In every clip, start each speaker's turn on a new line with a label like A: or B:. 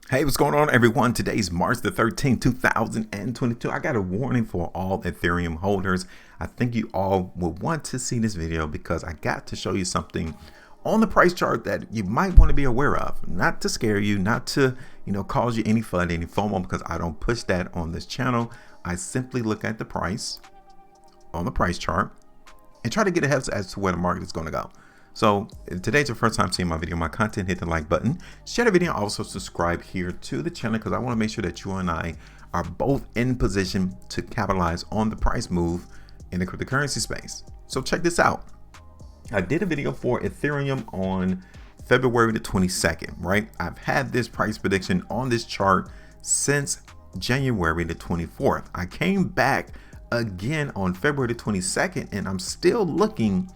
A: Hey, what's going on, everyone? Today's March the 13th, 2022. I got a warning for all Ethereum holders. I think you all will want to see this video because I got to show you something on the price chart that you might want to be aware of. Not to scare you, not to, cause you any FUD, any FOMO, because I don't push that on this channel. I simply look at the price on the price chart and try to get ahead as to where the market is going to go. So if today's your first time seeing my video, my content, hit the like button, share the video, also subscribe here to the channel because I want to make sure that you and I are both in position to capitalize on the price move in the cryptocurrency space. So check this out. I did a video for Ethereum on February the 22nd, right? I've had this price prediction on this chart since January the 24th. I came back again on February the 22nd and I'm still looking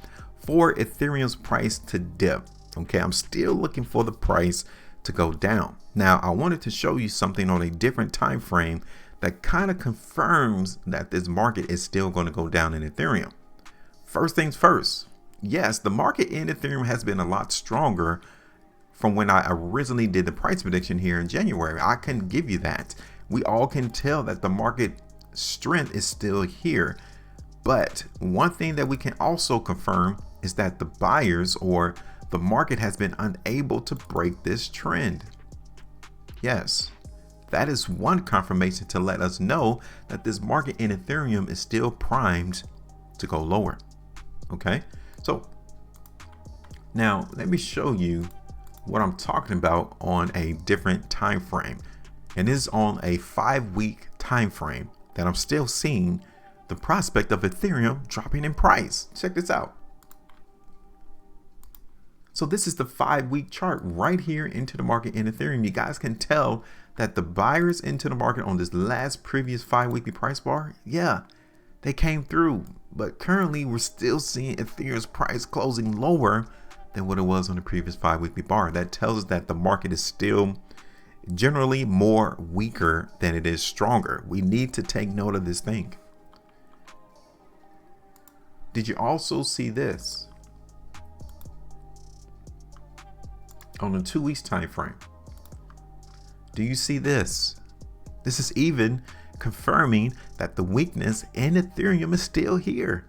A: for Ethereum's price to dip. Okay, I'm still looking for the price to go down. Now, I wanted to show you something on a different time frame that kind of confirms that this market is still going to go down in Ethereum. First things first, yes, the market in Ethereum has been a lot stronger from when I originally did the price prediction here in January. I can give you that. We all can tell that the market strength is still here. But one thing that we can also confirm is that the buyers or the market has been unable to break this trend. Yes, that is one confirmation to let us know that this market in Ethereum is still primed to go lower. Okay, so now let me show you what I'm talking about on a different time frame. And this is on a 5-week time frame that I'm still seeing the prospect of Ethereum dropping in price. Check this out. So this is the 5-week chart right here into the market in Ethereum. You guys can tell that the buyers into the market on this last previous 5-weekly price bar, yeah, they came through. But currently we're still seeing Ethereum's price closing lower than what it was on the previous 5-weekly bar. That tells us that the market is still generally more weaker than it is stronger. We need to take note of this thing. Did you also see this on a 2 weeks time frame? Do you see this? This is even confirming that the weakness in Ethereum is still here.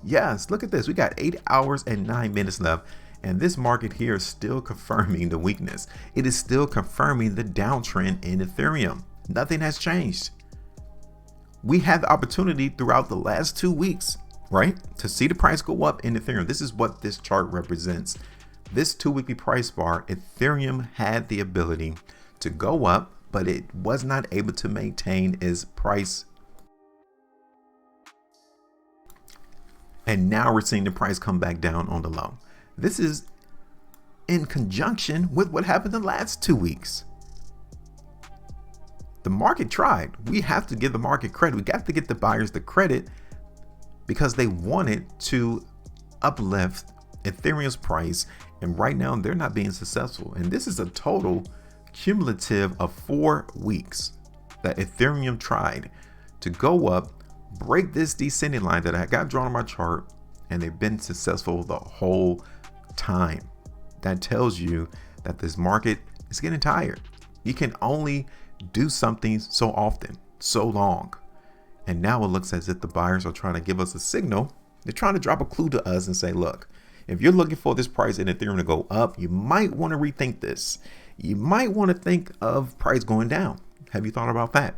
A: Yes, look at this. We got 8 hours and 9 minutes left, and this market here is still confirming the weakness. It is still confirming the downtrend in Ethereum. Nothing has changed. We had the opportunity throughout the last 2 weeks, right, to see the price go up in Ethereum. This is what this chart represents. This 2-weekly price bar, Ethereum had the ability to go up, but it was not able to maintain its price. And now we're seeing the price come back down on the low. This is in conjunction with what happened the last 2 weeks. The market tried. We have to give the market credit. We got to get the buyers the credit because they wanted to uplift Ethereum's price, and right now they're not being successful. And this is a total cumulative of 4 weeks that Ethereum tried to go up, break this descending line that I got drawn on my chart, and they've been successful the whole time. That tells you that this market is getting tired. You can only do something so often, so long. And now it looks as if the buyers are trying to give us a signal. They're trying to drop a clue to us and say, look, if you're looking for this price in Ethereum to go up, you might want to rethink this. You might want to think of price going down. Have you thought about that?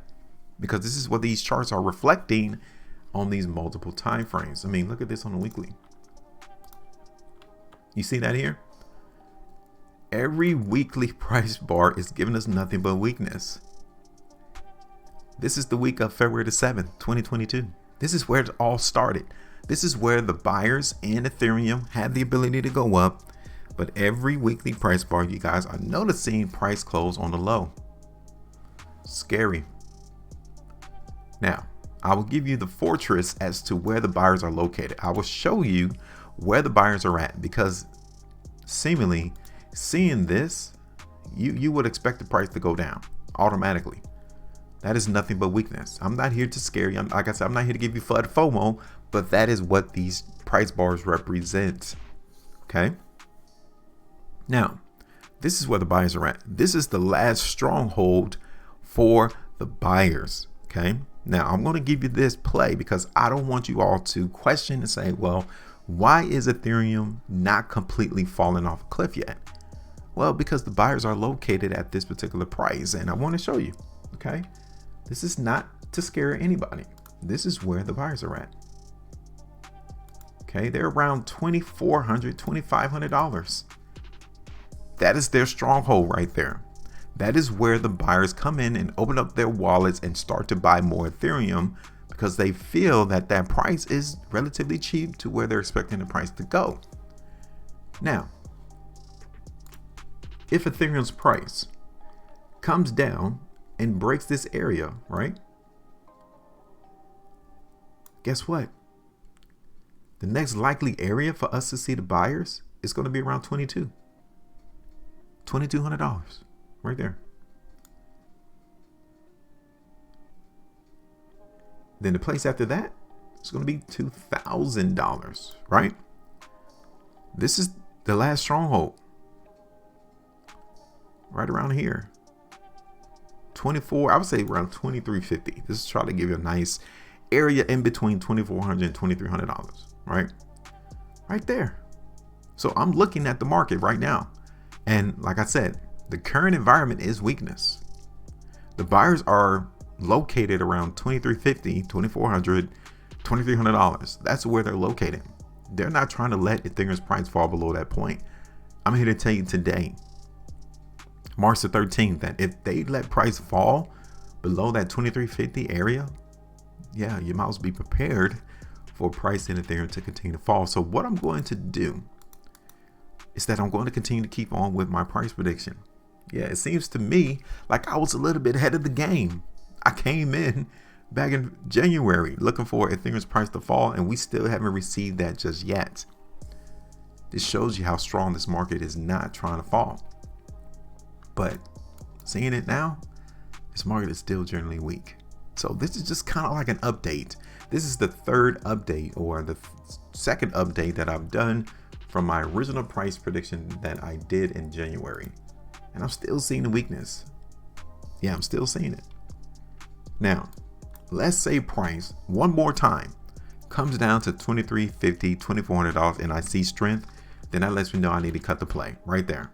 A: Because this is what these charts are reflecting on these multiple time frames. I mean, look at this on the weekly. You see that here? Every weekly price bar is giving us nothing but weakness. This is the week of February the 7th, 2022. This is where it all started. This is where the buyers in Ethereum had the ability to go up, but every weekly price bar, you guys are noticing price close on the low. Scary. Now, I will give you the fortress as to where the buyers are located. I will show you where the buyers are at, because seemingly seeing this, you would expect the price to go down automatically. That is nothing but weakness. I'm not here to scare you. Like I said, I'm not here to give you FUD FOMO, but that is what these price bars represent. Okay. Now, This is where the buyers are at. This is the last stronghold for the buyers. Okay. Now I'm going to give you this play because I don't want you all to question and say, well, why is Ethereum not completely falling off a cliff yet? Well, because the buyers are located at this particular price, and I want to show you. Okay. This is not to scare anybody. This is where the buyers are at. Okay. They're around $2,400, $2,500. That is their stronghold right there. That is where the buyers come in and open up their wallets and start to buy more Ethereum because they feel that that price is relatively cheap to where they're expecting the price to go. Now, if Ethereum's price comes down and breaks this area, right? Guess what? The next likely area for us to see the buyers is going to be around $2,200 right there. Then the place after that is going to be $2,000, right? This is the last stronghold right around here. 24, I would say around $2,350. This is trying to give you a nice area in between $2,400 and $2,300, right? Right there. So I'm looking at the market right now. And like I said, the current environment is weakness. The buyers are located around $2,350, $2,400, $2,300. That's where they're located. They're not trying to let Ethereum's price fall below that point. I'm here to tell you today, March the 13th, that if they let price fall below that 2,350 area, yeah, you might as well be prepared for price in Ethereum to continue to fall. So what I'm going to do is that I'm going to continue to keep on with my price prediction. Yeah, it seems to me like I was a little bit ahead of the game. I came in back in January looking for Ethereum's price to fall, and we still haven't received that just yet. This shows you how strong this market is not trying to fall. But seeing it now, this market is still generally weak. So this is just kind of like an update. This is the third update or the second update that I've done from my original price prediction that I did in January. And I'm still seeing the weakness. Yeah, I'm still seeing it. Now, let's say price one more time comes down to $2,350, $2,400 and I see strength, then that lets me know I need to cut the play right there.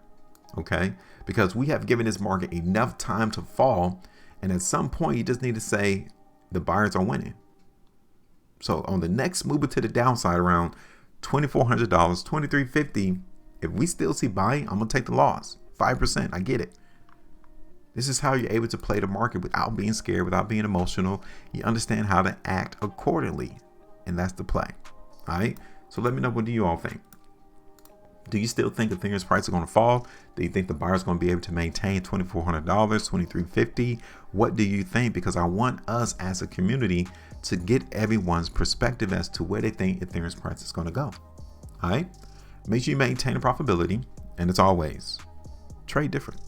A: Okay, because we have given this market enough time to fall, and at some point you just need to say the buyers are winning. So on the next move to the downside around $2,400, $2,350, if we still see buying, I'm gonna take the loss. 5%, I get it. This is how you're able to play the market without being scared, without being emotional. You understand how to act accordingly, and that's the play. All right, so let me know, what do you all think? Do you still think Ethereum's price is going to fall? Do you think the buyer's going to be able to maintain $2,400, $2,350? What do you think? Because I want us as a community to get everyone's perspective as to where they think Ethereum's price is going to go. All right, make sure you maintain the profitability, and as always, trade different.